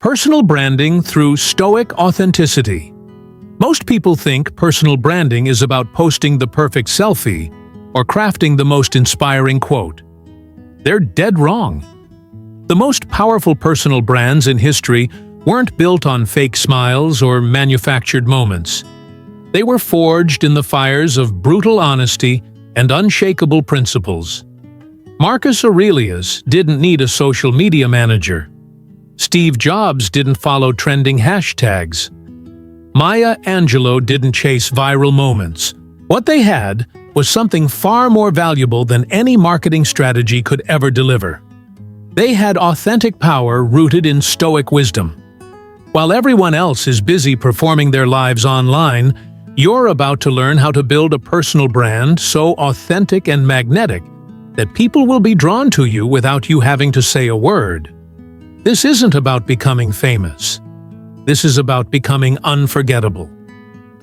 Personal branding through Stoic authenticity. Most people think personal branding is about posting the perfect selfie or crafting the most inspiring quote. They're dead wrong. The most powerful personal brands in history weren't built on fake smiles or manufactured moments. They were forged in the fires of brutal honesty and unshakable principles. Marcus Aurelius didn't need a social media manager. Steve Jobs didn't follow trending hashtags. Maya Angelou didn't chase viral moments. What they had was something far more valuable than any marketing strategy could ever deliver. They had authentic power rooted in Stoic wisdom. While everyone else is busy performing their lives online, you're about to learn how to build a personal brand so authentic and magnetic that people will be drawn to you without you having to say a word. This isn't about becoming famous. This is about becoming unforgettable.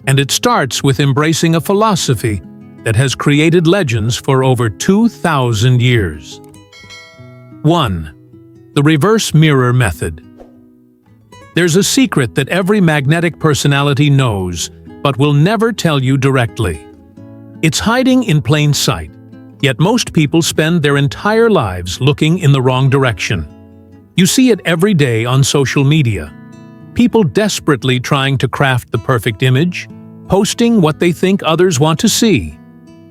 And it starts with embracing a philosophy that has created legends for over 2,000 years. 1. The reverse mirror method. There's a secret that every magnetic personality knows, but will never tell you directly. It's hiding in plain sight, yet most people spend their entire lives looking in the wrong direction. You see it every day on social media. People desperately trying to craft the perfect image, posting what they think others want to see,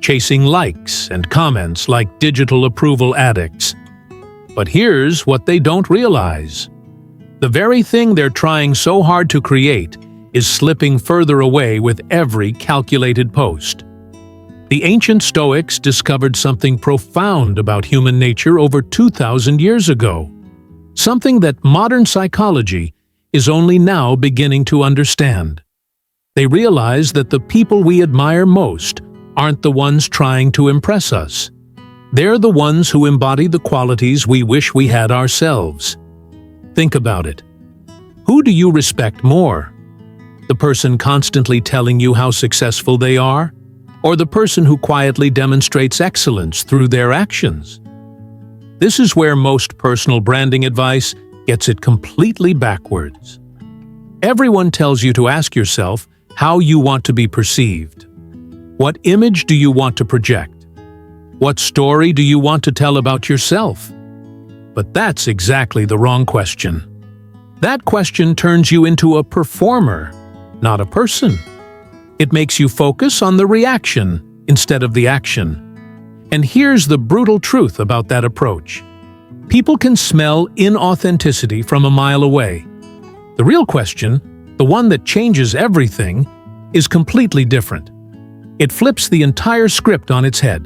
chasing likes and comments like digital approval addicts. But here's what they don't realize. The very thing they're trying so hard to create is slipping further away with every calculated post. The ancient Stoics discovered something profound about human nature over 2,000 years ago. Something that modern psychology is only now beginning to understand. They realize that the people we admire most aren't the ones trying to impress us. They're the ones who embody the qualities we wish we had ourselves. Think about it. Who do you respect more? The person constantly telling you how successful they are? Or the person who quietly demonstrates excellence through their actions? This is where most personal branding advice gets it completely backwards. Everyone tells you to ask yourself how you want to be perceived. What image do you want to project? What story do you want to tell about yourself? But that's exactly the wrong question. That question turns you into a performer, not a person. It makes you focus on the reaction instead of the action. And here's the brutal truth about that approach. People can smell inauthenticity from a mile away. The real question, the one that changes everything, is completely different. It flips the entire script on its head.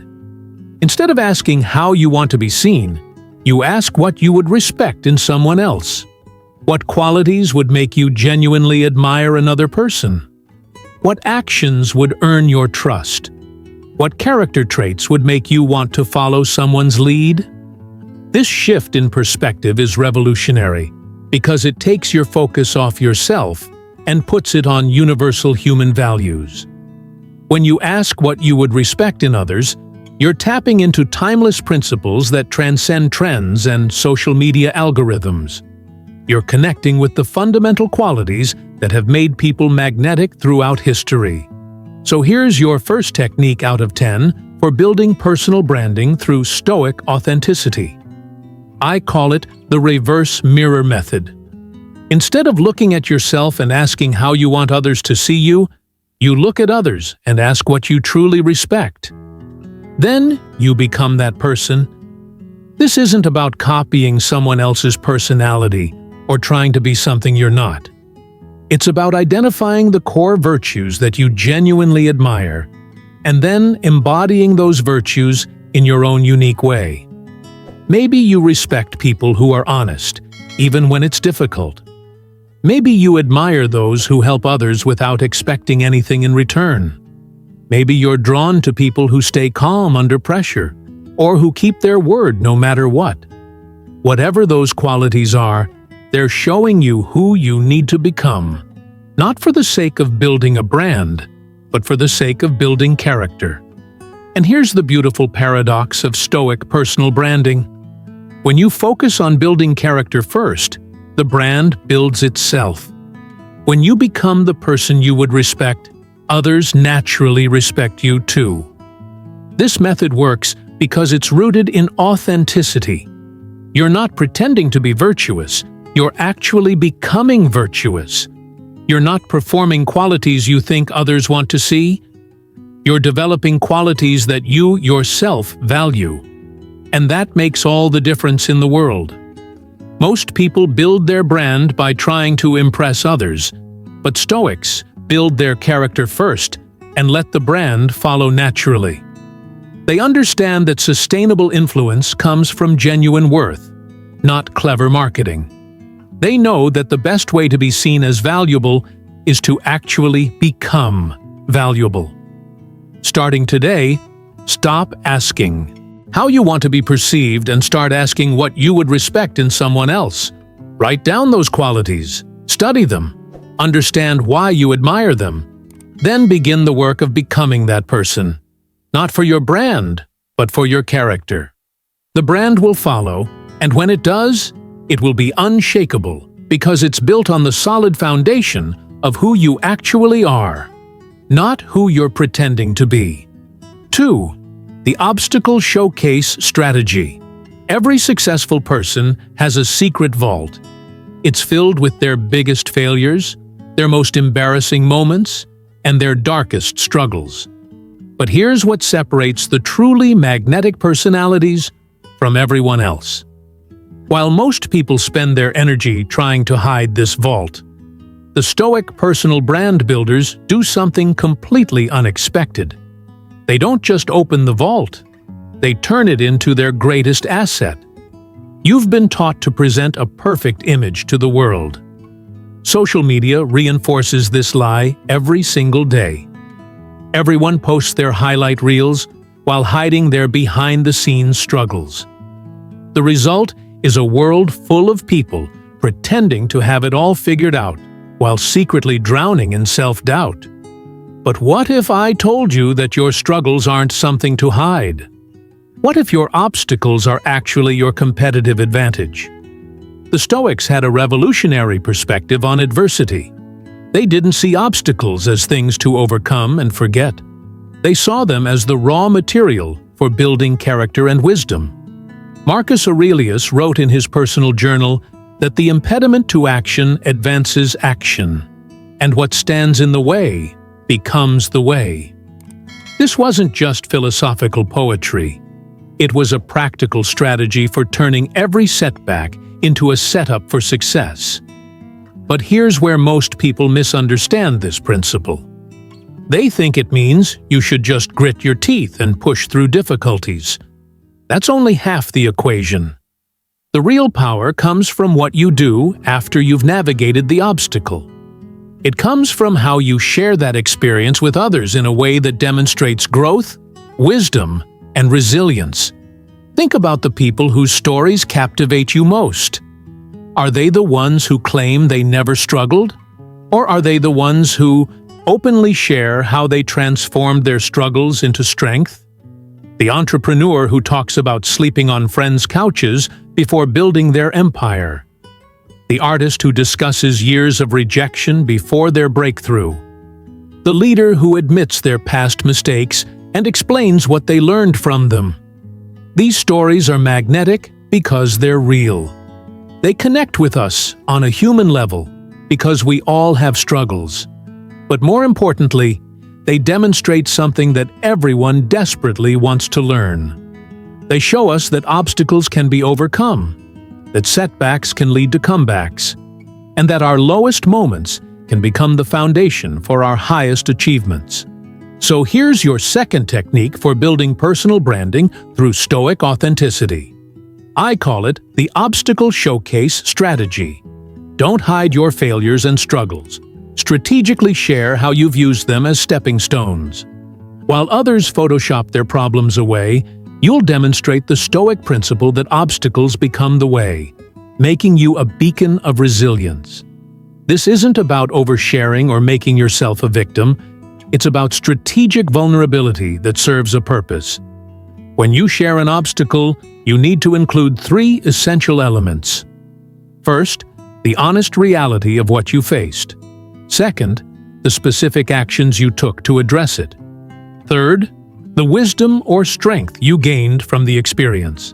Instead of asking how you want to be seen, you ask what you would respect in someone else. What qualities would make you genuinely admire another person? What actions would earn your trust? What character traits would make you want to follow someone's lead? This shift in perspective is revolutionary because it takes your focus off yourself and puts it on universal human values. When you ask what you would respect in others, you're tapping into timeless principles that transcend trends and social media algorithms. You're connecting with the fundamental qualities that have made people magnetic throughout history. So here's your first technique out of 10 for building personal branding through Stoic authenticity. I call it the reverse mirror method. Instead of looking at yourself and asking how you want others to see you, you look at others and ask what you truly respect. Then you become that person. This isn't about copying someone else's personality or trying to be something you're not. It's about identifying the core virtues that you genuinely admire, and then embodying those virtues in your own unique way. Maybe you respect people who are honest, even when it's difficult. Maybe you admire those who help others without expecting anything in return. Maybe you're drawn to people who stay calm under pressure, or who keep their word no matter what. Whatever those qualities are, they're showing you who you need to become, not for the sake of building a brand, but for the sake of building character. And here's the beautiful paradox of Stoic personal branding. When you focus on building character first, the brand builds itself. When you become the person you would respect, others naturally respect you too. This method works because it's rooted in authenticity. You're not pretending to be virtuous, you're actually becoming virtuous. You're not performing qualities you think others want to see. You're developing qualities that you yourself value. And that makes all the difference in the world. Most people build their brand by trying to impress others, but Stoics build their character first and let the brand follow naturally. They understand that sustainable influence comes from genuine worth, not clever marketing. They know that the best way to be seen as valuable is to actually become valuable. Starting today, stop asking how you want to be perceived and start asking what you would respect in someone else. Write down those qualities, study them, understand why you admire them. Then begin the work of becoming that person. Not for your brand, but for your character. The brand will follow, and when it does, it will be unshakable because it's built on the solid foundation of who you actually are, not who you're pretending to be. 2. The obstacle showcase strategy. Every successful person has a secret vault. It's filled with their biggest failures, their most embarrassing moments, and their darkest struggles. But here's what separates the truly magnetic personalities from everyone else. While most people spend their energy trying to hide this vault, the Stoic personal brand builders do something completely unexpected. They don't just open the vault, they turn it into their greatest asset. You've been taught to present a perfect image to the world. Social media reinforces this lie every single day. Everyone posts their highlight reels while hiding their behind-the-scenes struggles. The result is a world full of people pretending to have it all figured out while secretly drowning in self-doubt. But what if I told you that your struggles aren't something to hide? What if your obstacles are actually your competitive advantage? The Stoics had a revolutionary perspective on adversity. They didn't see obstacles as things to overcome and forget. They saw them as the raw material for building character and wisdom. Marcus Aurelius wrote in his personal journal that the impediment to action advances action, and what stands in the way becomes the way. This wasn't just philosophical poetry. It was a practical strategy for turning every setback into a setup for success. But here's where most people misunderstand this principle. They think it means you should just grit your teeth and push through difficulties. That's only half the equation. The real power comes from what you do after you've navigated the obstacle. It comes from how you share that experience with others in a way that demonstrates growth, wisdom, and resilience. Think about the people whose stories captivate you most. Are they the ones who claim they never struggled? Or are they the ones who openly share how they transformed their struggles into strength? The entrepreneur who talks about sleeping on friends' couches before building their empire. The artist who discusses years of rejection before their breakthrough. The leader who admits their past mistakes and explains what they learned from them. These stories are magnetic because they're real. They connect with us on a human level because we all have struggles. But more importantly, they demonstrate something that everyone desperately wants to learn. They show us that obstacles can be overcome, that setbacks can lead to comebacks, and that our lowest moments can become the foundation for our highest achievements. So here's your second technique for building personal branding through Stoic authenticity. I call it the obstacle showcase strategy. Don't hide your failures and struggles. Strategically share how you've used them as stepping stones. While others Photoshop their problems away, you'll demonstrate the Stoic principle that obstacles become the way, making you a beacon of resilience. This isn't about oversharing or making yourself a victim. It's about strategic vulnerability that serves a purpose. When you share an obstacle, you need to include 3 essential elements. First, the honest reality of what you faced. Second, the specific actions you took to address it. Third, the wisdom or strength you gained from the experience.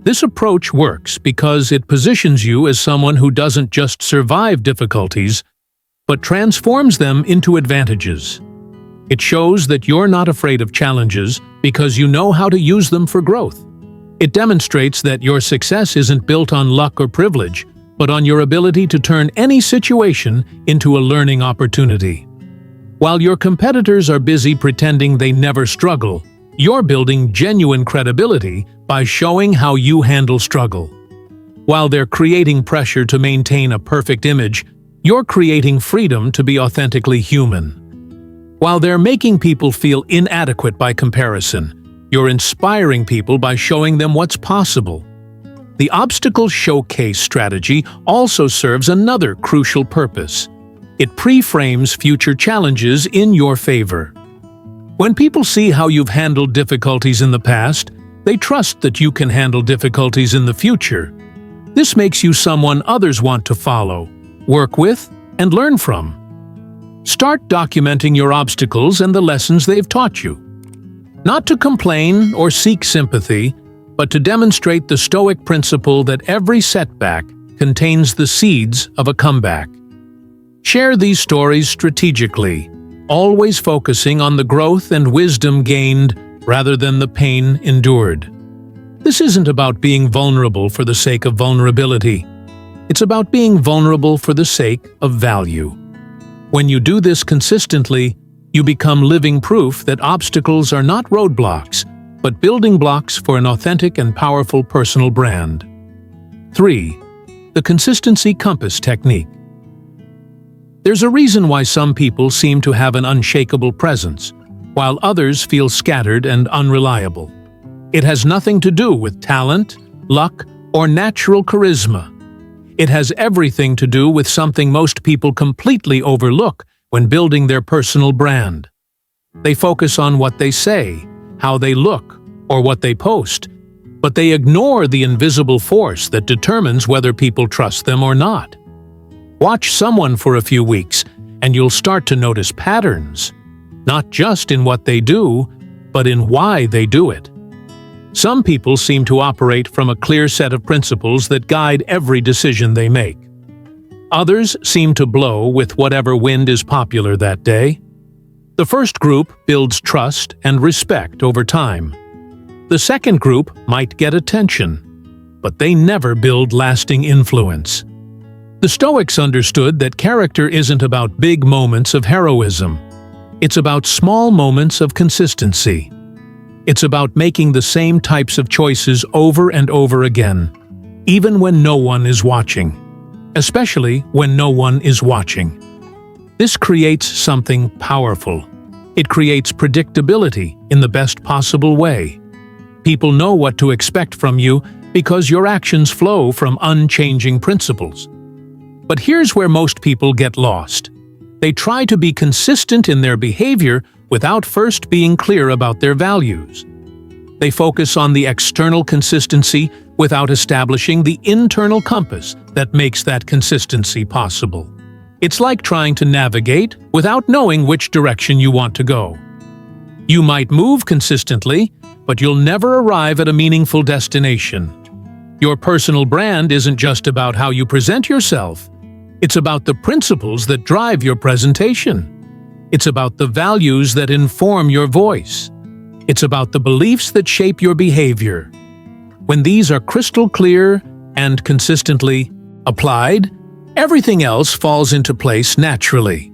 This approach works because it positions you as someone who doesn't just survive difficulties, but transforms them into advantages. It shows that you're not afraid of challenges because you know how to use them for growth. It demonstrates that your success isn't built on luck or privilege, but on your ability to turn any situation into a learning opportunity. While your competitors are busy pretending they never struggle, you're building genuine credibility by showing how you handle struggle. While they're creating pressure to maintain a perfect image, you're creating freedom to be authentically human. While they're making people feel inadequate by comparison, you're inspiring people by showing them what's possible. The obstacle showcase strategy also serves another crucial purpose. It pre-frames future challenges in your favor. When people see how you've handled difficulties in the past, they trust that you can handle difficulties in the future. This makes you someone others want to follow, work with, and learn from. Start documenting your obstacles and the lessons they've taught you. Not to complain or seek sympathy, but to demonstrate the Stoic principle that every setback contains the seeds of a comeback. Share these stories strategically, always focusing on the growth and wisdom gained rather than the pain endured. This isn't about being vulnerable for the sake of vulnerability. It's about being vulnerable for the sake of value. When you do this consistently, you become living proof that obstacles are not roadblocks, but building blocks for an authentic and powerful personal brand. 3. The consistency compass technique. There's a reason why some people seem to have an unshakable presence, while others feel scattered and unreliable. It has nothing to do with talent, luck, or natural charisma. It has everything to do with something most people completely overlook when building their personal brand. They focus on what they say, how they look, or what they post, but they ignore the invisible force that determines whether people trust them or not. Watch someone for a few weeks, and you'll start to notice patterns, not just in what they do, but in why they do it. Some people seem to operate from a clear set of principles that guide every decision they make. Others seem to blow with whatever wind is popular that day. The first group builds trust and respect over time. The second group might get attention, but they never build lasting influence. The Stoics understood that character isn't about big moments of heroism. It's about small moments of consistency. It's about making the same types of choices over and over again, even when no one is watching, especially when no one is watching. This creates something powerful. It creates predictability in the best possible way. People know what to expect from you because your actions flow from unchanging principles. But here's where most people get lost. They try to be consistent in their behavior without first being clear about their values. They focus on the external consistency without establishing the internal compass that makes that consistency possible. It's like trying to navigate without knowing which direction you want to go. You might move consistently, but you'll never arrive at a meaningful destination. Your personal brand isn't just about how you present yourself. It's about the principles that drive your presentation. It's about the values that inform your voice. It's about the beliefs that shape your behavior. When these are crystal clear and consistently applied, everything else falls into place naturally.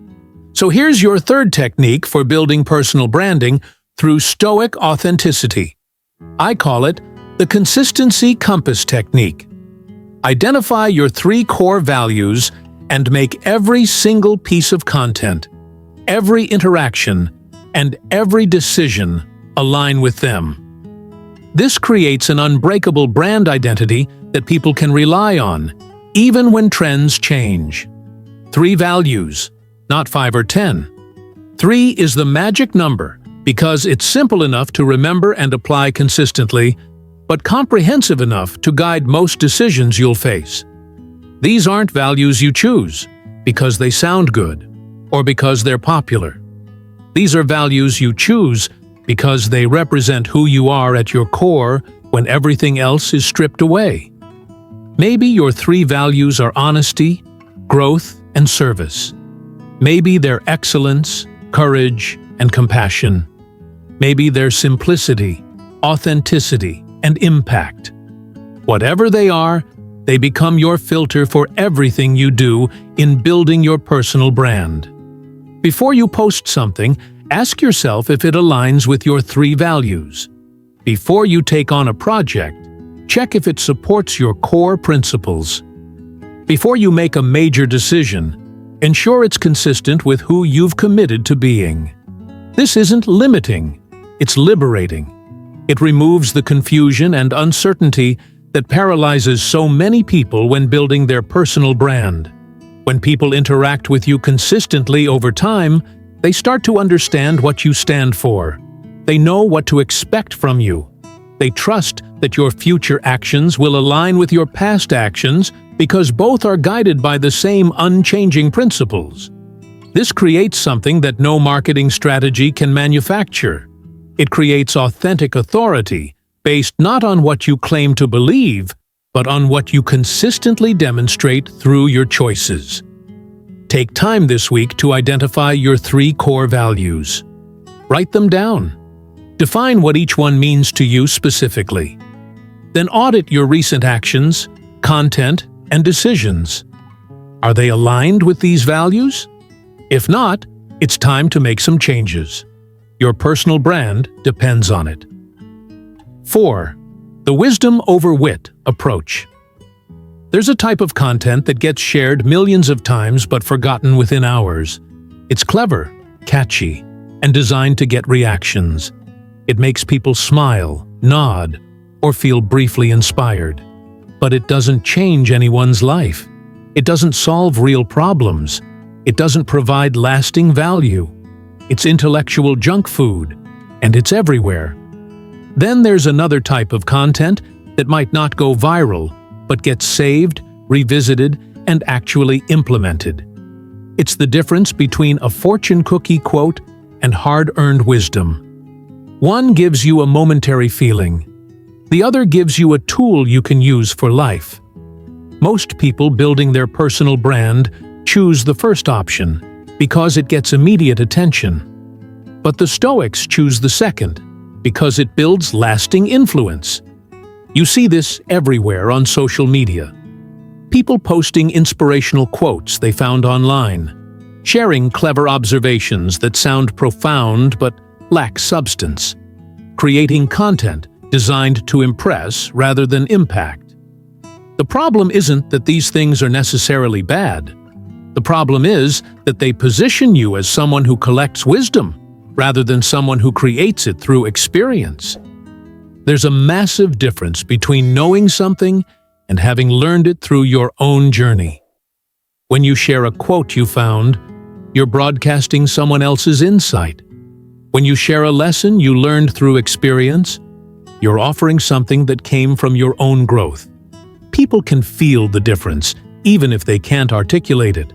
So here's your third technique for building personal branding through Stoic authenticity. I call it the consistency compass technique. Identify your 3 core values and make every single piece of content, every interaction, and every decision align with them. This creates an unbreakable brand identity that people can rely on, even when trends change. 3 values, not 5 or 10. 3 is the magic number because it's simple enough to remember and apply consistently, but comprehensive enough to guide most decisions you'll face. These aren't values you choose because they sound good or because they're popular. These are values you choose because they represent who you are at your core when everything else is stripped away. Maybe your 3 values are honesty, growth, and service. Maybe they're excellence, courage, and compassion. Maybe they're simplicity, authenticity, and impact. Whatever they are, they become your filter for everything you do in building your personal brand. Before you post something, ask yourself if it aligns with your 3 values. Before you take on a project, check if it supports your core principles. Before you make a major decision, ensure it's consistent with who you've committed to being. This isn't limiting, it's liberating. It removes the confusion and uncertainty that paralyzes so many people when building their personal brand. When people interact with you consistently over time, they start to understand what you stand for. They know what to expect from you. They trust that your future actions will align with your past actions because both are guided by the same unchanging principles. This creates something that no marketing strategy can manufacture. It creates authentic authority based not on what you claim to believe, but on what you consistently demonstrate through your choices. Take time this week to identify your 3 core values. Write them down. Define what each one means to you specifically. Then audit your recent actions, content, and decisions. Are they aligned with these values? If not, it's time to make some changes. Your personal brand depends on it. 4. The wisdom over wit approach. There's a type of content that gets shared millions of times but forgotten within hours. It's clever, catchy, and designed to get reactions. It makes people smile, nod, or feel briefly inspired. But it doesn't change anyone's life. It doesn't solve real problems. It doesn't provide lasting value. It's intellectual junk food, and it's everywhere. Then there's another type of content that might not go viral, but gets saved, revisited, and actually implemented. It's the difference between a fortune cookie quote and hard-earned wisdom. One gives you a momentary feeling. The other gives you a tool you can use for life. Most people building their personal brand choose the first option because it gets immediate attention. But the Stoics choose the second because it builds lasting influence. You see this everywhere on social media. People posting inspirational quotes they found online, sharing clever observations that sound profound but lack substance, creating content designed to impress rather than impact. The problem isn't that these things are necessarily bad. The problem is that they position you as someone who collects wisdom rather than someone who creates it through experience. There's a massive difference between knowing something and having learned it through your own journey. When you share a quote you found, you're broadcasting someone else's insight. When you share a lesson you learned through experience, you're offering something that came from your own growth. People can feel the difference, even if they can't articulate it.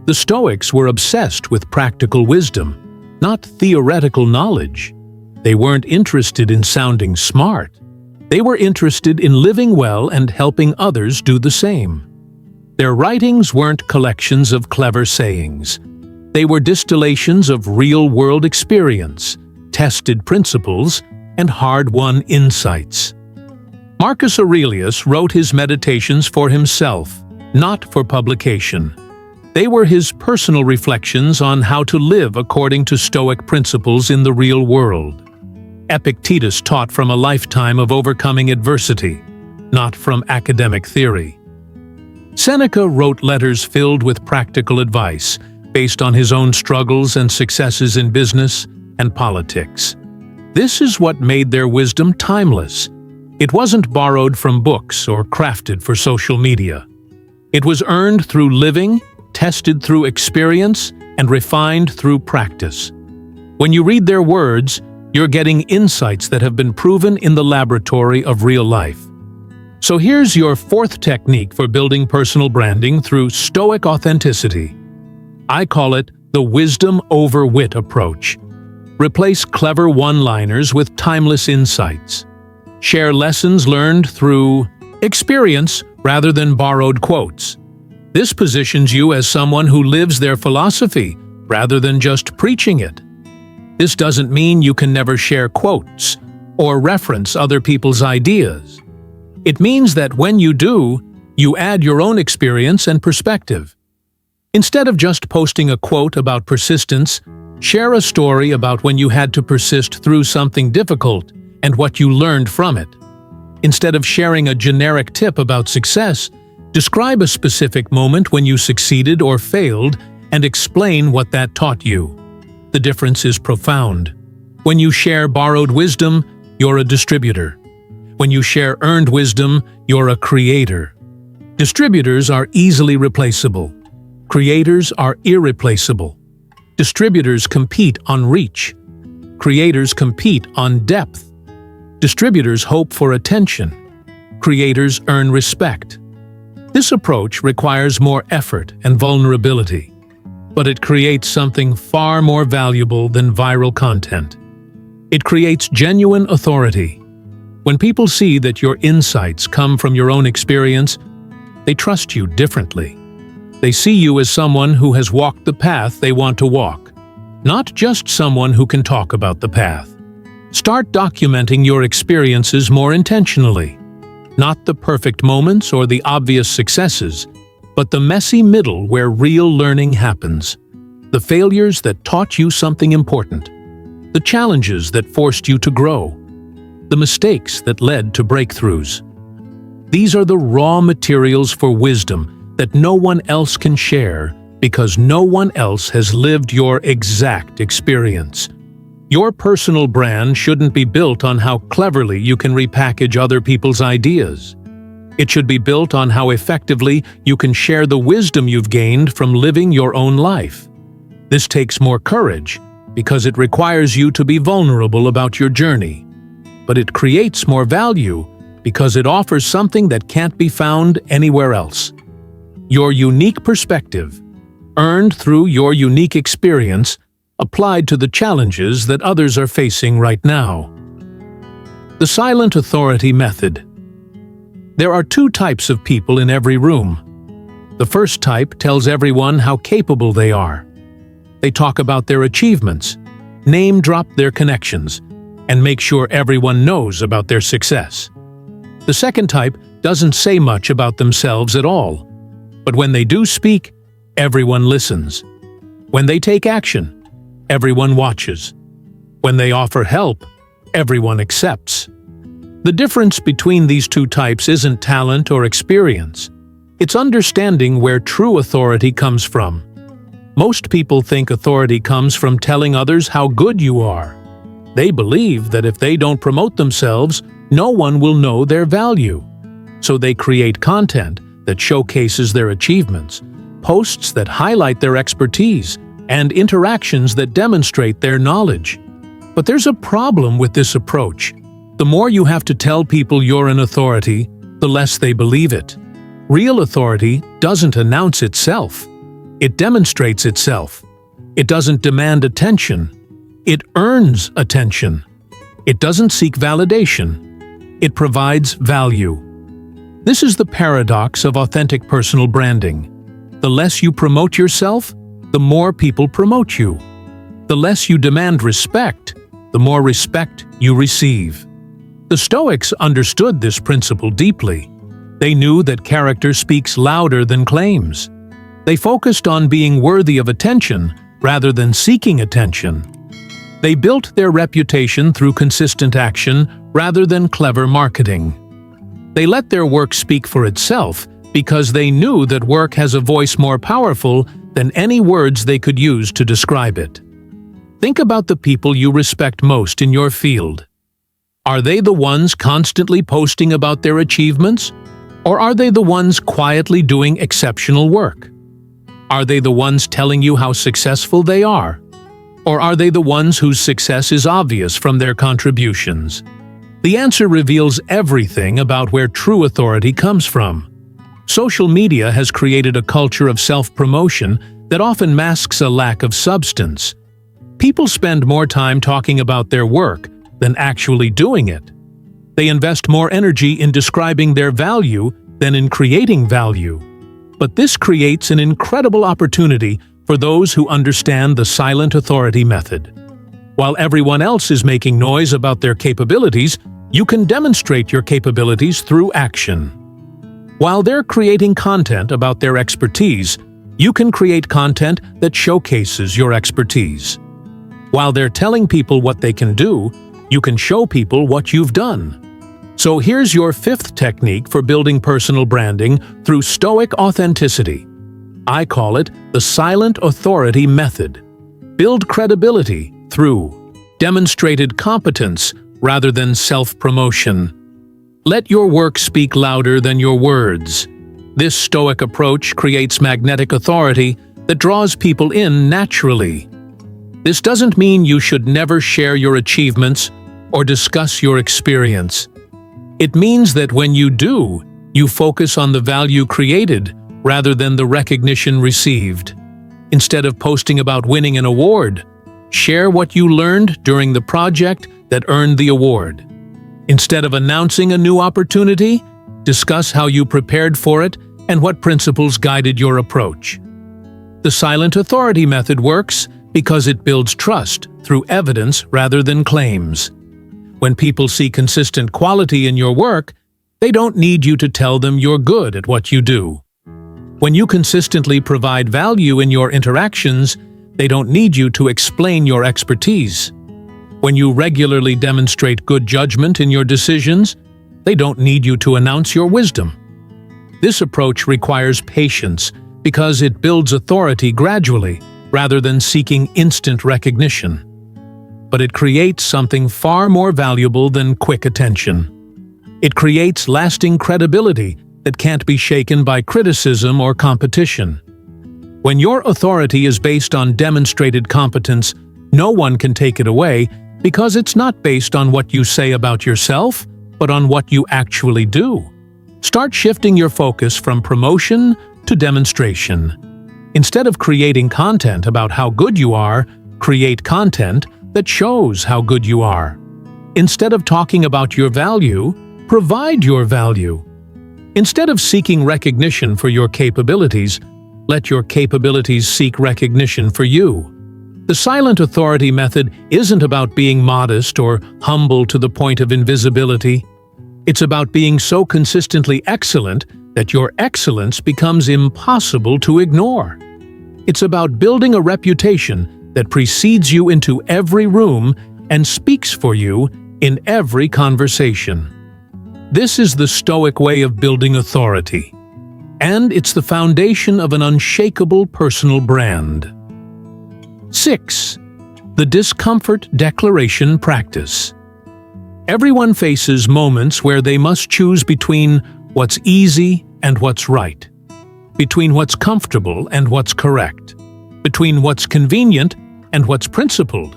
The Stoics were obsessed with practical wisdom, not theoretical knowledge. They weren't interested in sounding smart. They were interested in living well and helping others do the same. Their writings weren't collections of clever sayings. They were distillations of real-world experience, tested principles, and hard-won insights. Marcus Aurelius wrote his meditations for himself, not for publication. They were his personal reflections on how to live according to Stoic principles in the real world. Epictetus taught from a lifetime of overcoming adversity, not from academic theory. Seneca wrote letters filled with practical advice based on his own struggles and successes in business and politics. This is what made their wisdom timeless. It wasn't borrowed from books or crafted for social media. It was earned through living, tested through experience, and refined through practice. When you read their words, you're getting insights that have been proven in the laboratory of real life. So here's your fourth technique for building personal branding through Stoic authenticity. I call it the wisdom over wit approach. Replace clever one-liners with timeless insights. Share lessons learned through experience rather than borrowed quotes. This positions you as someone who lives their philosophy rather than just preaching it. This doesn't mean you can never share quotes or reference other people's ideas. It means that when you do, you add your own experience and perspective. Instead of just posting a quote about persistence, share a story about when you had to persist through something difficult and what you learned from it. Instead of sharing a generic tip about success, describe a specific moment when you succeeded or failed and explain what that taught you. The difference is profound. When you share borrowed wisdom, you're a distributor. When you share earned wisdom, you're a creator. Distributors are easily replaceable. Creators are irreplaceable. Distributors compete on reach. Creators compete on depth. Distributors hope for attention. Creators earn respect. This approach requires more effort and vulnerability, but it creates something far more valuable than viral content. It creates genuine authority. When people see that your insights come from your own experience, they trust you differently. They see you as someone who has walked the path they want to walk, not just someone who can talk about the path. Start documenting your experiences more intentionally. Not the perfect moments or the obvious successes, but the messy middle where real learning happens. The failures that taught you something important. The challenges that forced you to grow. The mistakes that led to breakthroughs. These are the raw materials for wisdom that no one else can share because no one else has lived your exact experience. Your personal brand shouldn't be built on how cleverly you can repackage other people's ideas. It should be built on how effectively you can share the wisdom you've gained from living your own life. This takes more courage because it requires you to be vulnerable about your journey. But it creates more value because it offers something that can't be found anywhere else. Your unique perspective, earned through your unique experience, applied to the challenges that others are facing right now. The Silent Authority Method. There are two types of people in every room. The first type tells everyone how capable they are. They talk about their achievements, name-drop their connections, and make sure everyone knows about their success. The second type doesn't say much about themselves at all. But when they do speak, everyone listens. When they take action, everyone watches. When they offer help, everyone accepts. The difference between these two types isn't talent or experience. It's understanding where true authority comes from. Most people think authority comes from telling others how good you are. They believe that if they don't promote themselves, no one will know their value. So they create content that showcases their achievements, posts that highlight their expertise, and interactions that demonstrate their knowledge. But there's a problem with this approach. The more you have to tell people you're an authority, the less they believe it. Real authority doesn't announce itself. It demonstrates itself. It doesn't demand attention. It earns attention. It doesn't seek validation. It provides value. This is the paradox of authentic personal branding. The less you promote yourself, the more people promote you. The less you demand respect, the more respect you receive. The Stoics understood this principle deeply. They knew that character speaks louder than claims. They focused on being worthy of attention rather than seeking attention. They built their reputation through consistent action rather than clever marketing. They let their work speak for itself because they knew that work has a voice more powerful than any words they could use to describe it. Think about the people you respect most in your field. Are they the ones constantly posting about their achievements? Or are they the ones quietly doing exceptional work? Are they the ones telling you how successful they are? Or are they the ones whose success is obvious from their contributions? The answer reveals everything about where true authority comes from. Social media has created a culture of self-promotion that often masks a lack of substance. People spend more time talking about their work than actually doing it. They invest more energy in describing their value than in creating value. But this creates an incredible opportunity for those who understand the silent authority method. While everyone else is making noise about their capabilities, you can demonstrate your capabilities through action. While they're creating content about their expertise, you can create content that showcases your expertise. While they're telling people what they can do, you can show people what you've done. So here's your fifth technique for building personal branding through Stoic authenticity. I call it the silent authority method. Build credibility through demonstrated competence rather than self-promotion. Let your work speak louder than your words. This Stoic approach creates magnetic authority that draws people in naturally. This doesn't mean you should never share your achievements or discuss your experience. It means that when you do, you focus on the value created rather than the recognition received. Instead of posting about winning an award, share what you learned during the project that earned the award. Instead of announcing a new opportunity, discuss how you prepared for it and what principles guided your approach. The silent authority method works because it builds trust through evidence rather than claims. When people see consistent quality in your work, they don't need you to tell them you're good at what you do. When you consistently provide value in your interactions, they don't need you to explain your expertise. When you regularly demonstrate good judgment in your decisions, they don't need you to announce your wisdom. This approach requires patience because it builds authority gradually rather than seeking instant recognition. But it creates something far more valuable than quick attention. It creates lasting credibility that can't be shaken by criticism or competition. When your authority is based on demonstrated competence, no one can take it away because it's not based on what you say about yourself, but on what you actually do. Start shifting your focus from promotion to demonstration. Instead of creating content about how good you are, create content that shows how good you are. Instead of talking about your value, provide your value. Instead of seeking recognition for your capabilities, let your capabilities seek recognition for you. The silent authority method isn't about being modest or humble to the point of invisibility. It's about being so consistently excellent that your excellence becomes impossible to ignore. It's about building a reputation that precedes you into every room and speaks for you in every conversation. This is the Stoic way of building authority, and it's the foundation of an unshakable personal brand. 6. The discomfort declaration practice. Everyone faces moments where they must choose between what's easy and what's right, between what's comfortable and what's correct, between what's convenient and what's principled.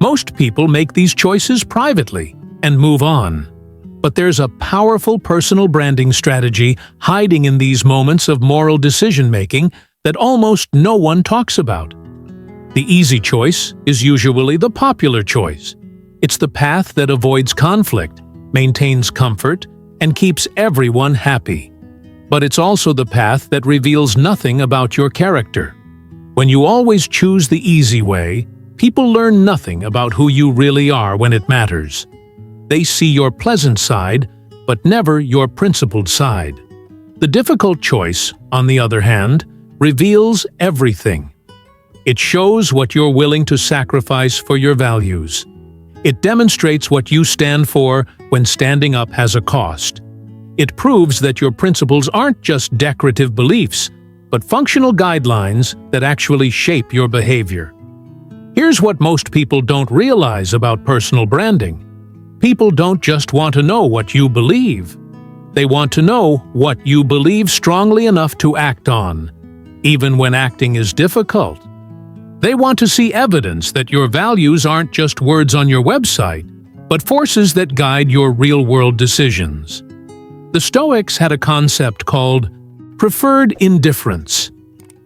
Most people make these choices privately and move on. But there's a powerful personal branding strategy hiding in these moments of moral decision-making that almost no one talks about. The easy choice is usually the popular choice. It's the path that avoids conflict, maintains comfort, and keeps everyone happy. But it's also the path that reveals nothing about your character. When you always choose the easy way, people learn nothing about who you really are when it matters. They see your pleasant side, but never your principled side. The difficult choice, on the other hand, reveals everything. It shows what you're willing to sacrifice for your values. It demonstrates what you stand for when standing up has a cost. It proves that your principles aren't just decorative beliefs, but functional guidelines that actually shape your behavior. Here's what most people don't realize about personal branding. People don't just want to know what you believe. They want to know what you believe strongly enough to act on, even when acting is difficult. They want to see evidence that your values aren't just words on your website, but forces that guide your real-world decisions. The Stoics had a concept called preferred indifference.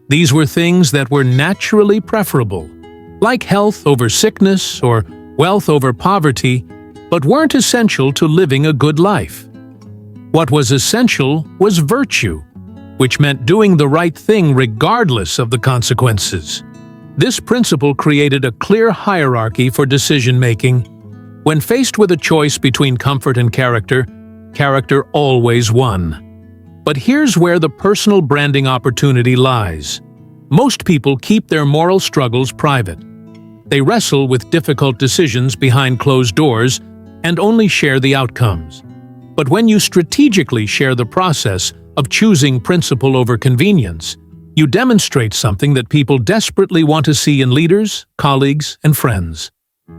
These were things that were naturally preferable, like health over sickness or wealth over poverty, but weren't essential to living a good life. What was essential was virtue, which meant doing the right thing regardless of the consequences. This principle created a clear hierarchy for decision-making. When faced with a choice between comfort and character, character always won. But here's where the personal branding opportunity lies. Most people keep their moral struggles private. They wrestle with difficult decisions behind closed doors and only share the outcomes. But when you strategically share the process of choosing principle over convenience, you demonstrate something that people desperately want to see in leaders, colleagues, and friends.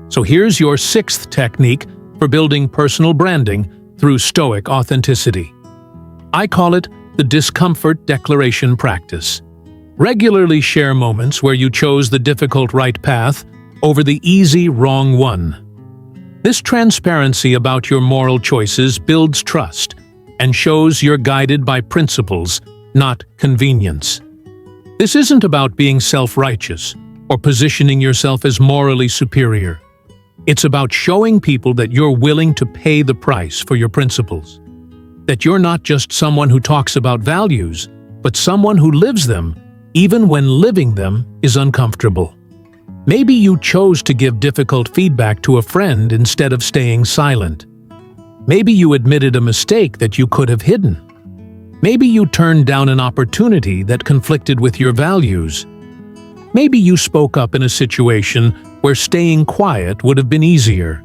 So here's your sixth technique for building personal branding through Stoic authenticity. I call it the discomfort declaration practice. Regularly share moments where you chose the difficult right path over the easy wrong one. This transparency about your moral choices builds trust and shows you're guided by principles, not convenience. This isn't about being self-righteous or positioning yourself as morally superior. It's about showing people that you're willing to pay the price for your principles. That you're not just someone who talks about values, but someone who lives them, even when living them is uncomfortable. Maybe you chose to give difficult feedback to a friend instead of staying silent. Maybe you admitted a mistake that you could have hidden. Maybe you turned down an opportunity that conflicted with your values. Maybe you spoke up in a situation where staying quiet would have been easier.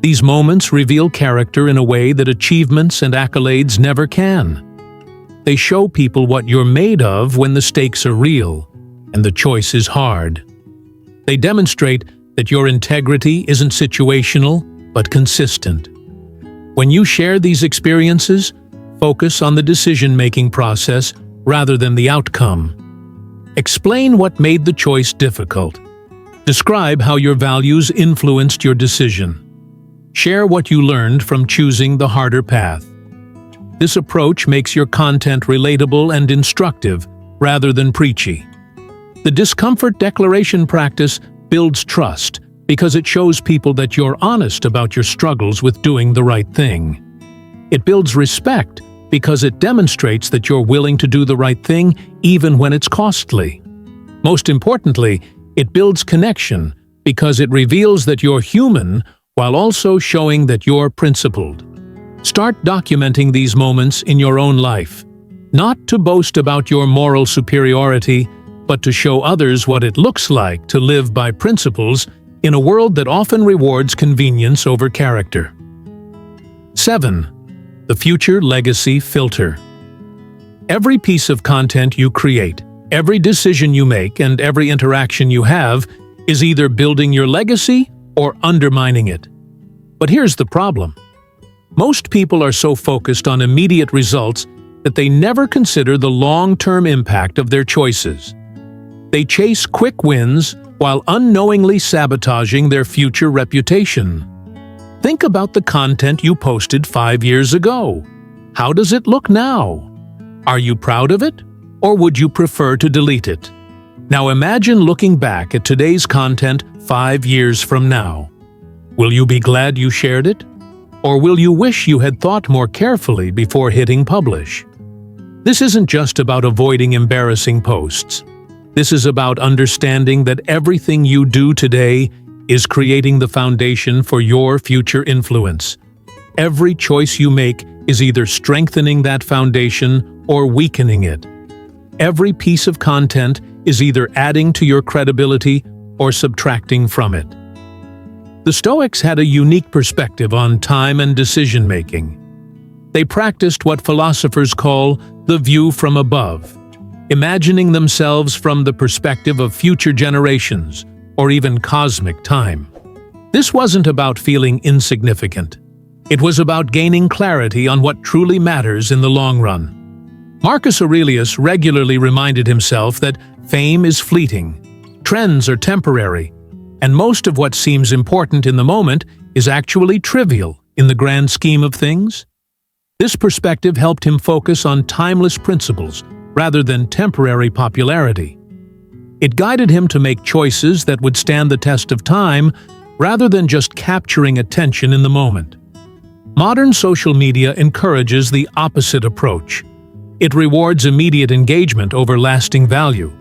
These moments reveal character in a way that achievements and accolades never can. They show people what you're made of when the stakes are real and the choice is hard. They demonstrate that your integrity isn't situational, but consistent. When you share these experiences, focus on the decision-making process rather than the outcome. Explain what made the choice difficult. Describe how your values influenced your decision. Share what you learned from choosing the harder path. This approach makes your content relatable and instructive rather than preachy. The discomfort declaration practice builds trust because it shows people that you're honest about your struggles with doing the right thing. It builds respect because it demonstrates that you're willing to do the right thing even when it's costly. Most importantly, it builds connection because it reveals that you're human while also showing that you're principled. Start documenting these moments in your own life, not to boast about your moral superiority, but to show others what it looks like to live by principles in a world that often rewards convenience over character. 7. The Future Legacy Filter. Every piece of content you create, every decision you make, and every interaction you have is either building your legacy or undermining it. But here's the problem. Most people are so focused on immediate results that they never consider the long-term impact of their choices. They chase quick wins while unknowingly sabotaging their future reputation. Think about the content you posted 5 years ago. How does it look now? Are you proud of it, or would you prefer to delete it? Now imagine looking back at today's content 5 years from now. Will you be glad you shared it? Or will you wish you had thought more carefully before hitting publish? This isn't just about avoiding embarrassing posts. This is about understanding that everything you do today is creating the foundation for your future influence. Every choice you make is either strengthening that foundation or weakening it. Every piece of content is either adding to your credibility or subtracting from it. The Stoics had a unique perspective on time and decision-making. They practiced what philosophers call the view from above, imagining themselves from the perspective of future generations or even cosmic time. This wasn't about feeling insignificant. It was about gaining clarity on what truly matters in the long run. Marcus Aurelius regularly reminded himself that fame is fleeting, trends are temporary, and most of what seems important in the moment is actually trivial in the grand scheme of things? This perspective helped him focus on timeless principles rather than temporary popularity. It guided him to make choices that would stand the test of time rather than just capturing attention in the moment. Modern social media encourages the opposite approach. It rewards immediate engagement over lasting value.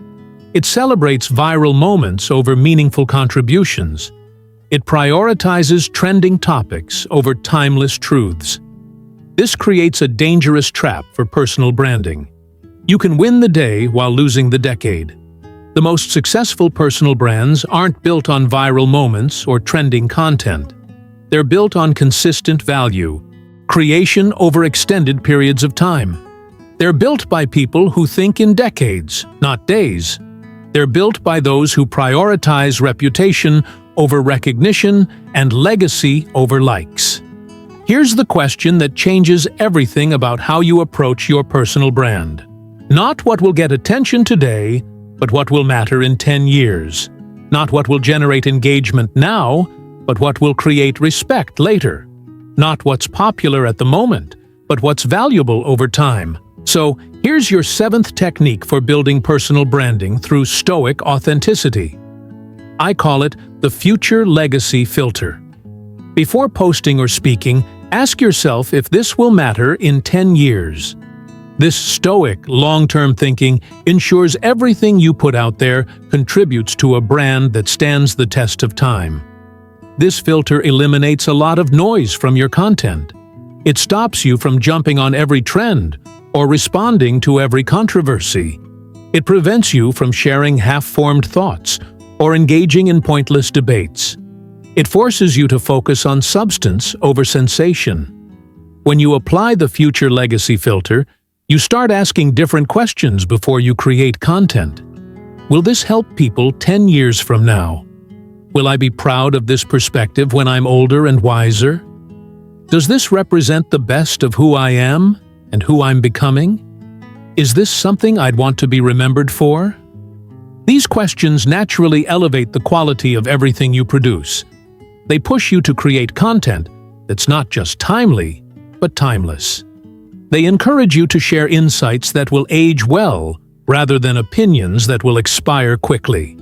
It celebrates viral moments over meaningful contributions. It prioritizes trending topics over timeless truths. This creates a dangerous trap for personal branding. You can win the day while losing the decade. The most successful personal brands aren't built on viral moments or trending content. They're built on consistent value, creation over extended periods of time. They're built by people who think in decades, not days. They're built by those who prioritize reputation over recognition and legacy over likes. Here's the question that changes everything about how you approach your personal brand. Not what will get attention today, but what will matter in 10 years. Not what will generate engagement now, but what will create respect later. Not what's popular at the moment, but what's valuable over time. So, here's your 7th technique for building personal branding through Stoic authenticity. I call it the future legacy filter. Before posting or speaking, ask yourself if this will matter in 10 years. This Stoic, long-term thinking ensures everything you put out there contributes to a brand that stands the test of time. This filter eliminates a lot of noise from your content. It stops you from jumping on every trend or responding to every controversy. It prevents you from sharing half-formed thoughts or engaging in pointless debates. It forces you to focus on substance over sensation. When you apply the future legacy filter, you start asking different questions before you create content. Will this help people 10 years from now? Will I be proud of this perspective when I'm older and wiser? Does this represent the best of who I am and who I'm becoming? Is this something I'd want to be remembered for? These questions naturally elevate the quality of everything you produce. They push you to create content that's not just timely, but timeless. They encourage you to share insights that will age well, rather than opinions that will expire quickly.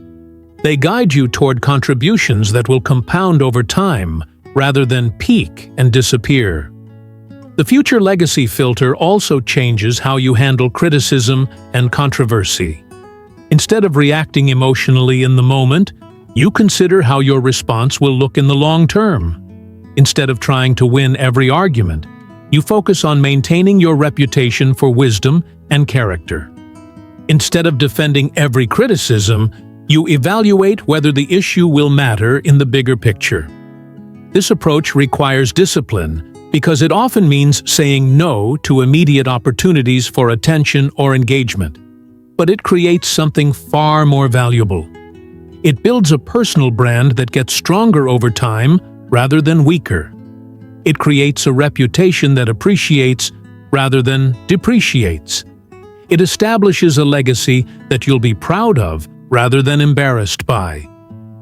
They guide you toward contributions that will compound over time, rather than peak and disappear. The future legacy filter also changes how you handle criticism and controversy. Instead of reacting emotionally in the moment, you consider how your response will look in the long term. Instead of trying to win every argument, you focus on maintaining your reputation for wisdom and character. Instead of defending every criticism, you evaluate whether the issue will matter in the bigger picture. This approach requires discipline because it often means saying no to immediate opportunities for attention or engagement. But it creates something far more valuable. It builds a personal brand that gets stronger over time rather than weaker. It creates a reputation that appreciates rather than depreciates. It establishes a legacy that you'll be proud of rather than embarrassed by.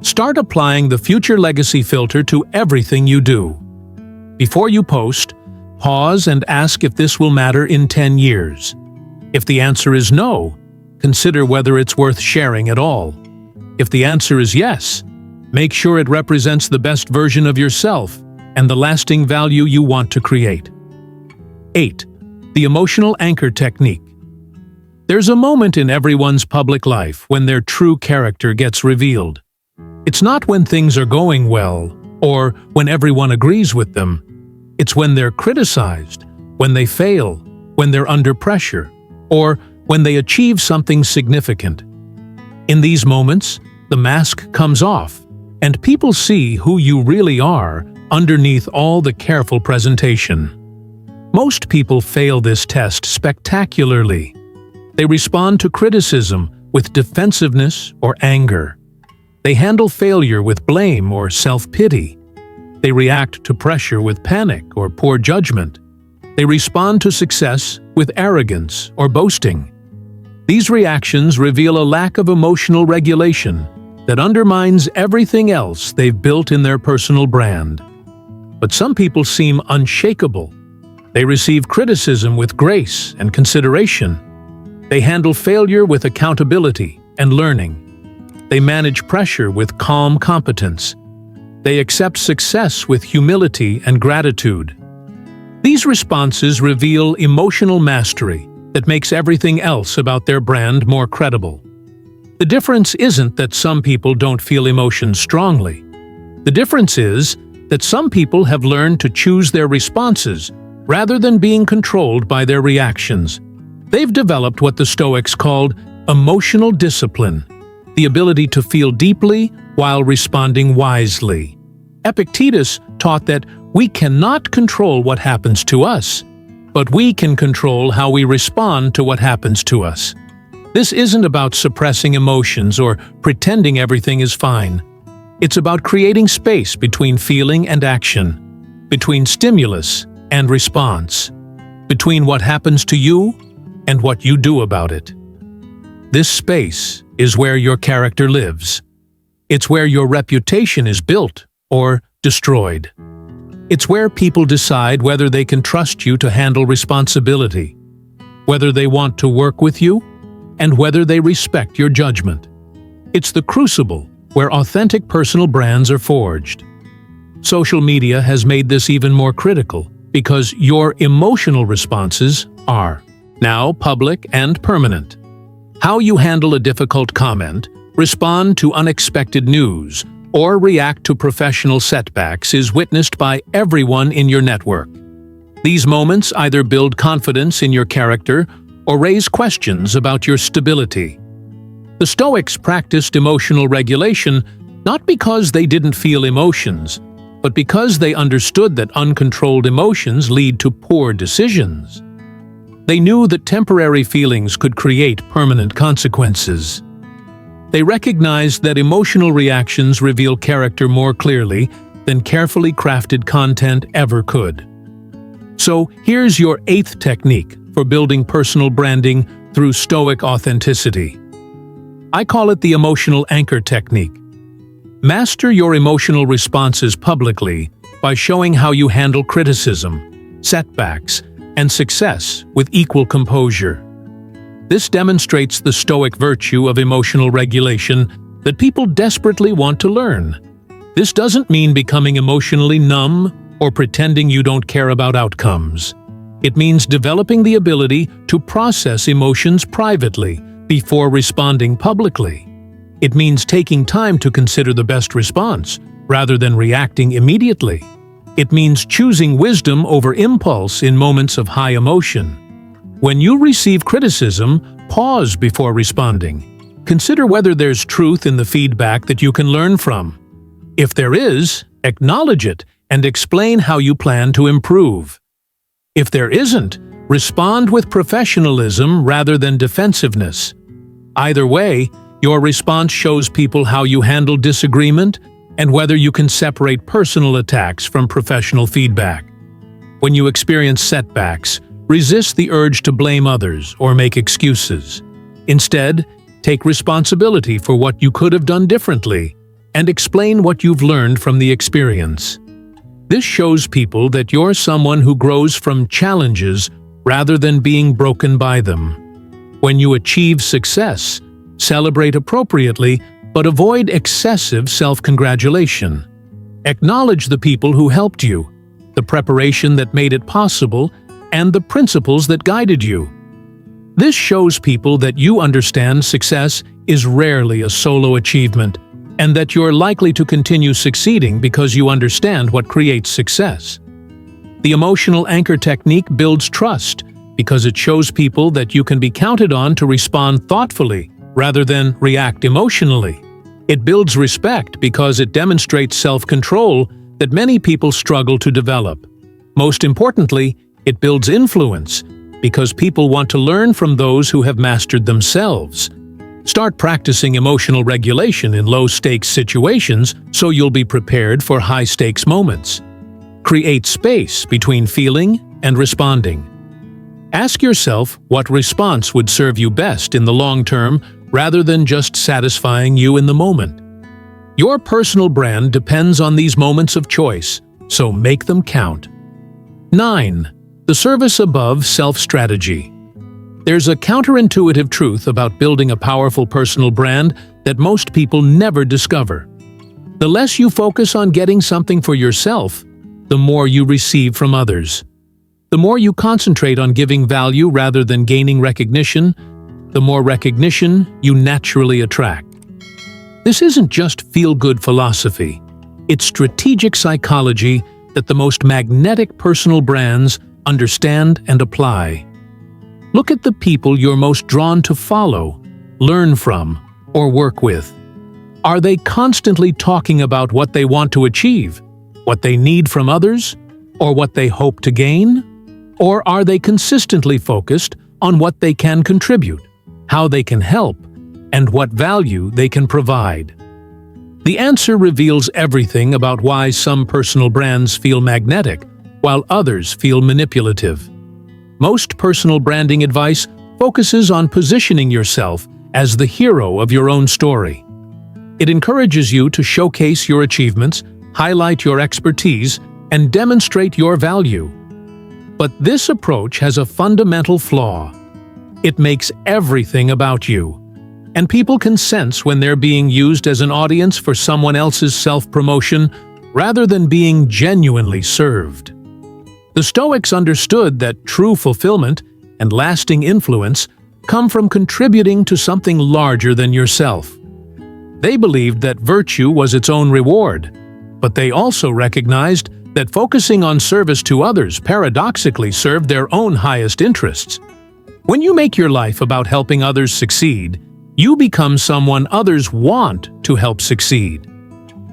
Start applying the future legacy filter to everything you do. Before you post, pause and ask if this will matter in 10 years. If the answer is no, consider whether it's worth sharing at all. If the answer is yes, make sure it represents the best version of yourself and the lasting value you want to create. 8. The emotional anchor technique. There's a moment in everyone's public life when their true character gets revealed. It's not when things are going well or when everyone agrees with them. It's when they're criticized, when they fail, when they're under pressure, or when they achieve something significant. In these moments, the mask comes off, and people see who you really are underneath all the careful presentation. Most people fail this test spectacularly. They respond to criticism with defensiveness or anger. They handle failure with blame or self-pity. They react to pressure with panic or poor judgment. They respond to success with arrogance or boasting. These reactions reveal a lack of emotional regulation that undermines everything else they've built in their personal brand. But some people seem unshakable. They receive criticism with grace and consideration. They handle failure with accountability and learning. They manage pressure with calm competence. They accept success with humility and gratitude. These responses reveal emotional mastery that makes everything else about their brand more credible. The difference isn't that some people don't feel emotions strongly. The difference is that some people have learned to choose their responses rather than being controlled by their reactions. They've developed what the Stoics called emotional discipline, the ability to feel deeply while responding wisely. Epictetus taught that we cannot control what happens to us, but we can control how we respond to what happens to us. This isn't about suppressing emotions or pretending everything is fine. It's about creating space between feeling and action, between stimulus and response, between what happens to you and what you do about it. This space is where your character lives. It's where your reputation is built or destroyed. It's where people decide whether they can trust you to handle responsibility, whether they want to work with you, and whether they respect your judgment. It's the crucible where authentic personal brands are forged. Social media has made this even more critical because your emotional responses are now public and permanent. How you handle a difficult comment, respond to unexpected news, or react to professional setbacks is witnessed by everyone in your network. These moments either build confidence in your character or raise questions about your stability. The Stoics practiced emotional regulation not because they didn't feel emotions, but because they understood that uncontrolled emotions lead to poor decisions. They knew that temporary feelings could create permanent consequences. They recognized that emotional reactions reveal character more clearly than carefully crafted content ever could. So here's your 8th technique for building personal branding through Stoic authenticity. I call it the emotional anchor technique. Master your emotional responses publicly by showing how you handle criticism, setbacks, and success with equal composure. This demonstrates the Stoic virtue of emotional regulation that people desperately want to learn. This doesn't mean becoming emotionally numb or pretending you don't care about outcomes. It means developing the ability to process emotions privately before responding publicly. It means taking time to consider the best response rather than reacting immediately. It means choosing wisdom over impulse in moments of high emotion. When you receive criticism, pause before responding. Consider whether there's truth in the feedback that you can learn from. If there is, acknowledge it and explain how you plan to improve. If there isn't, respond with professionalism rather than defensiveness. Either way, your response shows people how you handle disagreement and whether you can separate personal attacks from professional feedback. When you experience setbacks, resist the urge to blame others or make excuses. Instead, take responsibility for what you could have done differently and explain what you've learned from the experience. This shows people that you're someone who grows from challenges rather than being broken by them. When you achieve success, celebrate appropriately, but avoid excessive self-congratulation. Acknowledge the people who helped you, the preparation that made it possible, and the principles that guided you. This shows people that you understand success is rarely a solo achievement, and that you're likely to continue succeeding because you understand what creates success. The emotional anchor technique builds trust because it shows people that you can be counted on to respond thoughtfully rather than react emotionally. It builds respect because it demonstrates self-control that many people struggle to develop. Most importantly, it builds influence because people want to learn from those who have mastered themselves. Start practicing emotional regulation in low-stakes situations so you'll be prepared for high-stakes moments. Create space between feeling and responding. Ask yourself what response would serve you best in the long term rather than just satisfying you in the moment. Your personal brand depends on these moments of choice, so make them count. 9. The service above self-strategy. There's a counterintuitive truth about building a powerful personal brand that most people never discover. The less you focus on getting something for yourself, the more you receive from others. The more you concentrate on giving value rather than gaining recognition, the more recognition you naturally attract. This isn't just feel-good philosophy. It's strategic psychology that the most magnetic personal brands understand and apply. Look at the people you're most drawn to follow, learn from, or work with. Are they constantly talking about what they want to achieve, what they need from others, or what they hope to gain? Or are they consistently focused on what they can contribute, how they can help, and what value they can provide? The answer reveals everything about why some personal brands feel magnetic, while others feel manipulative. Most personal branding advice focuses on positioning yourself as the hero of your own story. It encourages you to showcase your achievements, highlight your expertise, and demonstrate your value. But this approach has a fundamental flaw. It makes everything about you, and people can sense when they're being used as an audience for someone else's self-promotion rather than being genuinely served. The Stoics understood that true fulfillment and lasting influence come from contributing to something larger than yourself. They believed that virtue was its own reward, but they also recognized that focusing on service to others paradoxically served their own highest interests. When you make your life about helping others succeed, you become someone others want to help succeed.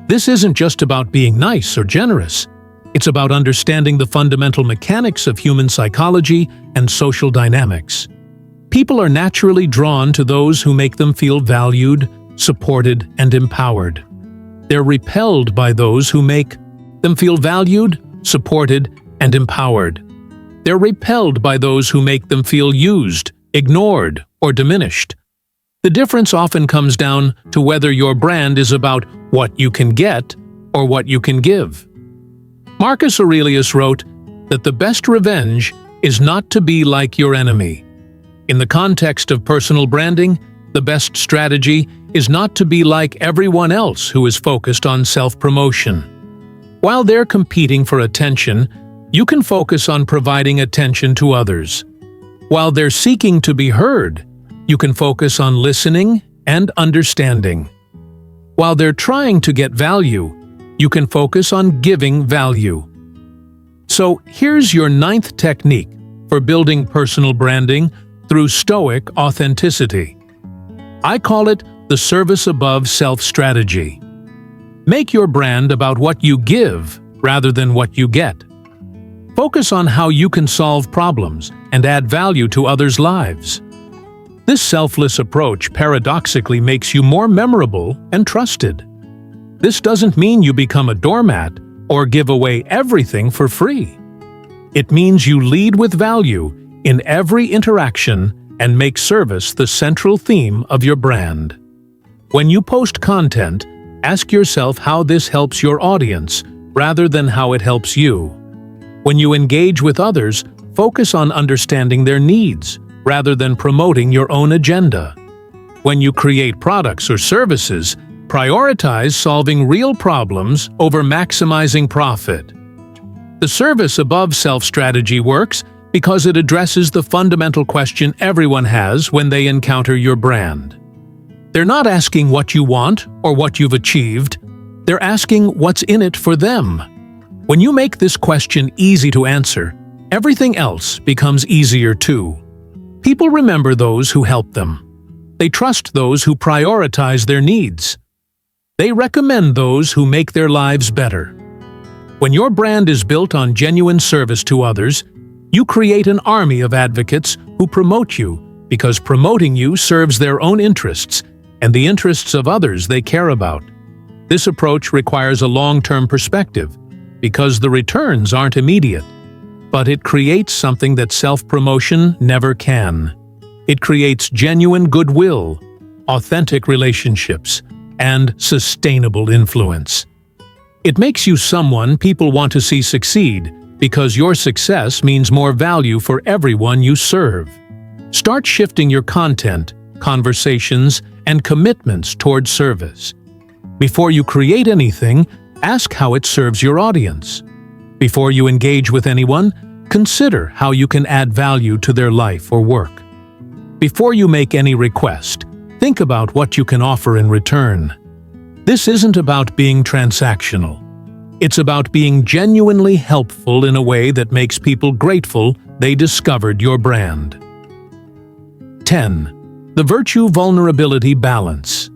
This isn't just about being nice or generous. It's about understanding the fundamental mechanics of human psychology and social dynamics. People are naturally drawn to those who make them feel valued, supported, and empowered. They're repelled by those who make them feel valued, supported, and empowered. They're repelled by those who make them feel used, ignored, or diminished. The difference often comes down to whether your brand is about what you can get or what you can give. Marcus Aurelius wrote that the best revenge is not to be like your enemy. In the context of personal branding, the best strategy is not to be like everyone else who is focused on self-promotion. While they're competing for attention, you can focus on providing attention to others. While they're seeking to be heard, you can focus on listening and understanding. While they're trying to get value, you can focus on giving value. So here's your 9th technique for building personal branding through Stoic authenticity. I call it the service above self-strategy. Make your brand about what you give rather than what you get. Focus on how you can solve problems and add value to others' lives. This selfless approach paradoxically makes you more memorable and trusted. This doesn't mean you become a doormat or give away everything for free. It means you lead with value in every interaction and make service the central theme of your brand. When you post content, ask yourself how this helps your audience rather than how it helps you. When you engage with others, focus on understanding their needs rather than promoting your own agenda. When you create products or services, prioritize solving real problems over maximizing profit. The service above self-strategy works because it addresses the fundamental question everyone has when they encounter your brand. They're not asking what you want or what you've achieved. They're asking what's in it for them. When you make this question easy to answer, everything else becomes easier too. People remember those who help them. They trust those who prioritize their needs. They recommend those who make their lives better. When your brand is built on genuine service to others, you create an army of advocates who promote you because promoting you serves their own interests and the interests of others they care about. This approach requires a long-term perspective because the returns aren't immediate, but it creates something that self-promotion never can. It creates genuine goodwill, authentic relationships, and sustainable influence. It makes you someone people want to see succeed because your success means more value for everyone you serve. Start shifting your content, conversations, and commitments toward service. Before you create anything, ask how it serves your audience. Before you engage with anyone, consider how you can add value to their life or work. Before you make any request, think about what you can offer in return. This isn't about being transactional. It's about being genuinely helpful in a way that makes people grateful they discovered your brand. 10. The virtue-vulnerability balance.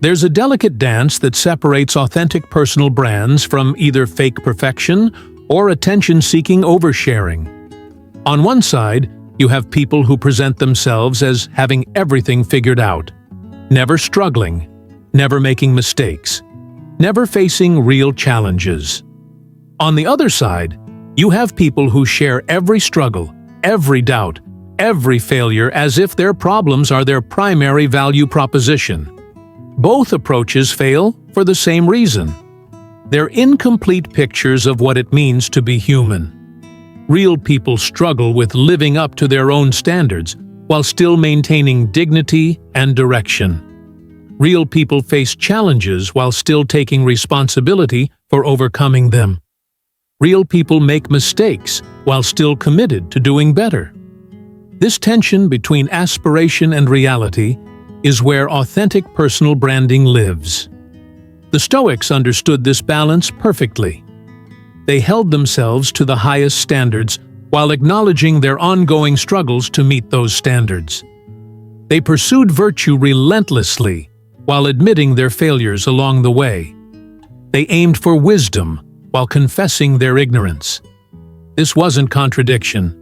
There's a delicate dance that separates authentic personal brands from either fake perfection or attention-seeking oversharing. On one side, you have people who present themselves as having everything figured out, never struggling, never making mistakes, never facing real challenges. On the other side, you have people who share every struggle, every doubt, every failure as if their problems are their primary value proposition. Both approaches fail for the same reason. They're incomplete pictures of what it means to be human. Real people struggle with living up to their own standards while still maintaining dignity and direction. Real people face challenges while still taking responsibility for overcoming them. Real people make mistakes while still committed to doing better. This tension between aspiration and reality is where authentic personal branding lives. The Stoics understood this balance perfectly. They held themselves to the highest standards while acknowledging their ongoing struggles to meet those standards. They pursued virtue relentlessly while admitting their failures along the way. They aimed for wisdom while confessing their ignorance. This wasn't contradiction.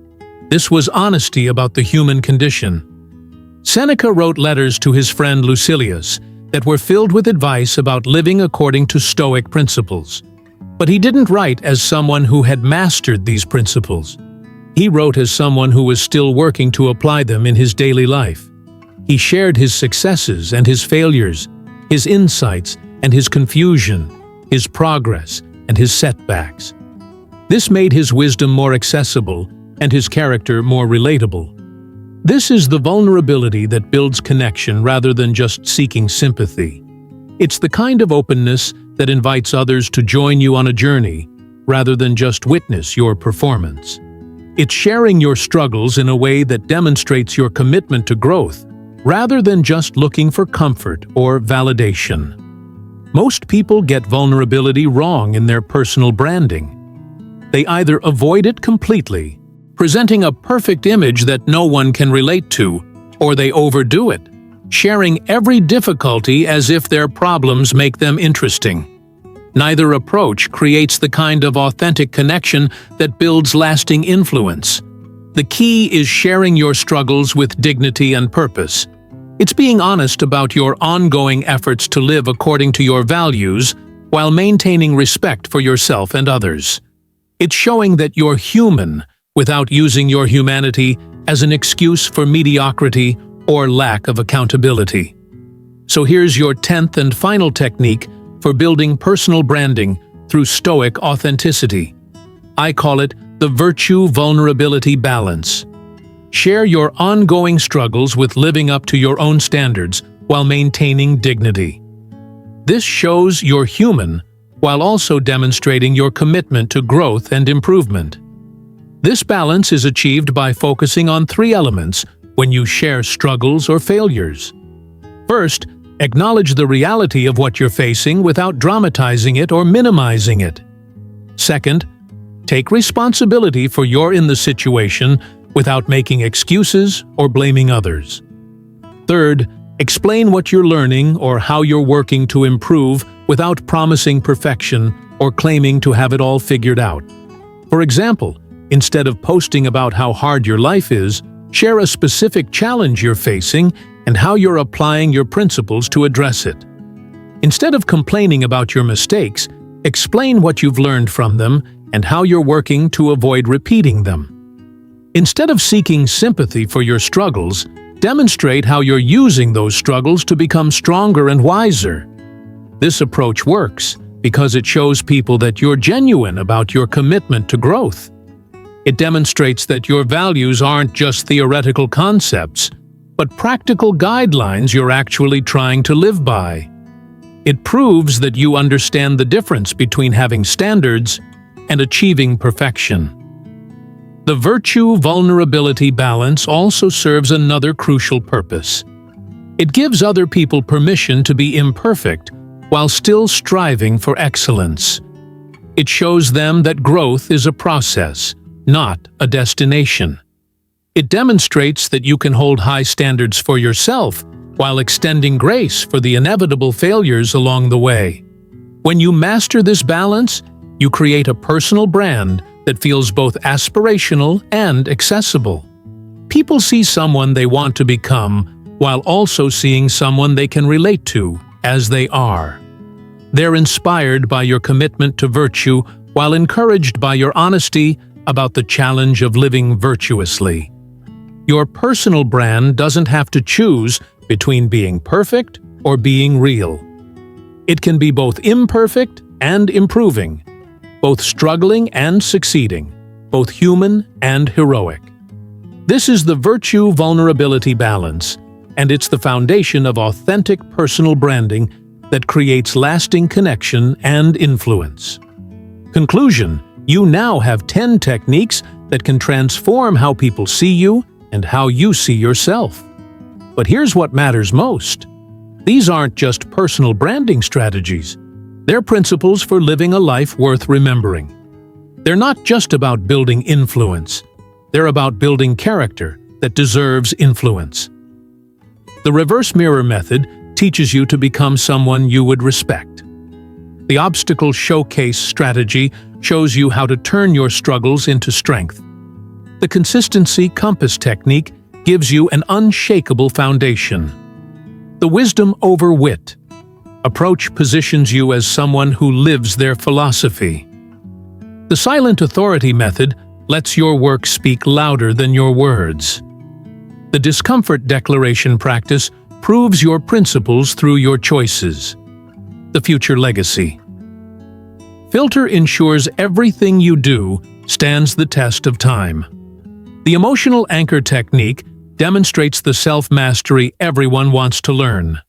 This was honesty about the human condition. Seneca wrote letters to his friend Lucilius that were filled with advice about living according to Stoic principles. But he didn't write as someone who had mastered these principles. He wrote as someone who was still working to apply them in his daily life. He shared his successes and his failures, his insights and his confusion, his progress and his setbacks. This made his wisdom more accessible and his character more relatable. This is the vulnerability that builds connection rather than just seeking sympathy. It's the kind of openness that invites others to join you on a journey rather than just witness your performance. It's sharing your struggles in a way that demonstrates your commitment to growth rather than just looking for comfort or validation. Most people get vulnerability wrong in their personal branding. They either avoid it completely, presenting a perfect image that no one can relate to, or they overdo it, sharing every difficulty as if their problems make them interesting. Neither approach creates the kind of authentic connection that builds lasting influence. The key is sharing your struggles with dignity and purpose. It's being honest about your ongoing efforts to live according to your values while maintaining respect for yourself and others. It's showing that you're human without using your humanity as an excuse for mediocrity or lack of accountability. So here's your 10th and final technique for building personal branding through Stoic authenticity. I call it the virtue-vulnerability balance. Share your ongoing struggles with living up to your own standards while maintaining dignity. This shows you're human while also demonstrating your commitment to growth and improvement. This balance is achieved by focusing on 3 elements when you share struggles or failures. First, acknowledge the reality of what you're facing without dramatizing it or minimizing it. Second, take responsibility for you're in the situation without making excuses or blaming others. Third, explain what you're learning or how you're working to improve without promising perfection or claiming to have it all figured out. For example, instead of posting about how hard your life is, share a specific challenge you're facing and how you're applying your principles to address it. Instead of complaining about your mistakes, explain what you've learned from them and how you're working to avoid repeating them. Instead of seeking sympathy for your struggles, demonstrate how you're using those struggles to become stronger and wiser. This approach works because it shows people that you're genuine about your commitment to growth. It demonstrates that your values aren't just theoretical concepts, but practical guidelines you're actually trying to live by. It proves that you understand the difference between having standards and achieving perfection. The virtue-vulnerability balance also serves another crucial purpose. It gives other people permission to be imperfect while still striving for excellence. It shows them that growth is a process, not a destination. It demonstrates that you can hold high standards for yourself while extending grace for the inevitable failures along the way. When you master this balance, you create a personal brand that feels both aspirational and accessible. People see someone they want to become while also seeing someone they can relate to as they are. They're inspired by your commitment to virtue while encouraged by your honesty about the challenge of living virtuously. Your personal brand doesn't have to choose between being perfect or being real. It can be both imperfect and improving, both struggling and succeeding, both human and heroic. This is the virtue-vulnerability balance, and it's the foundation of authentic personal branding that creates lasting connection and influence. Conclusion: you now have 10 techniques that can transform how people see you and how you see yourself. But here's what matters most. These aren't just personal branding strategies. They're principles for living a life worth remembering. They're not just about building influence. They're about building character that deserves influence. The reverse mirror method teaches you to become someone you would respect. The obstacle showcase strategy shows you how to turn your struggles into strength. The consistency compass technique gives you an unshakable foundation. The wisdom over wit approach positions you as someone who lives their philosophy. The silent authority method lets your work speak louder than your words. The discomfort declaration practice proves your principles through your choices. The future legacy. Filter ensures everything you do stands the test of time. The emotional anchor technique demonstrates the self-mastery everyone wants to learn.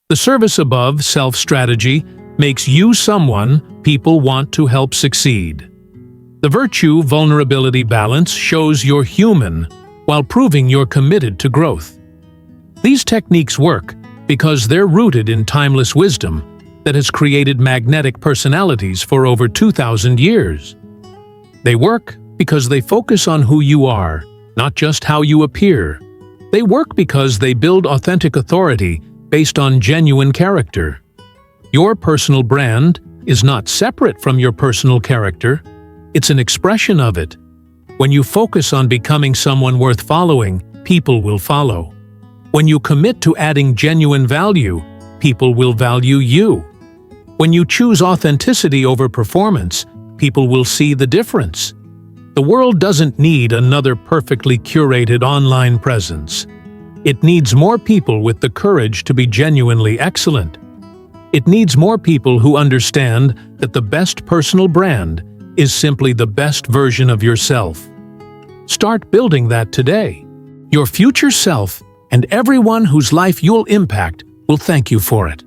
The service above self-strategy makes you someone people want to help succeed. The virtue-vulnerability balance shows you're human while proving you're committed to growth. These techniques work because they're rooted in timeless wisdom that has created magnetic personalities for over 2,000 years. They work because they focus on who you are, not just how you appear. They work because they build authentic authority based on genuine character. Your personal brand is not separate from your personal character. It's an expression of it. When you focus on becoming someone worth following, people will follow. When you commit to adding genuine value, people will value you. When you choose authenticity over performance, people will see the difference. The world doesn't need another perfectly curated online presence. It needs more people with the courage to be genuinely excellent. It needs more people who understand that the best personal brand is simply the best version of yourself. Start building that today. Your future self and everyone whose life you'll impact will thank you for it.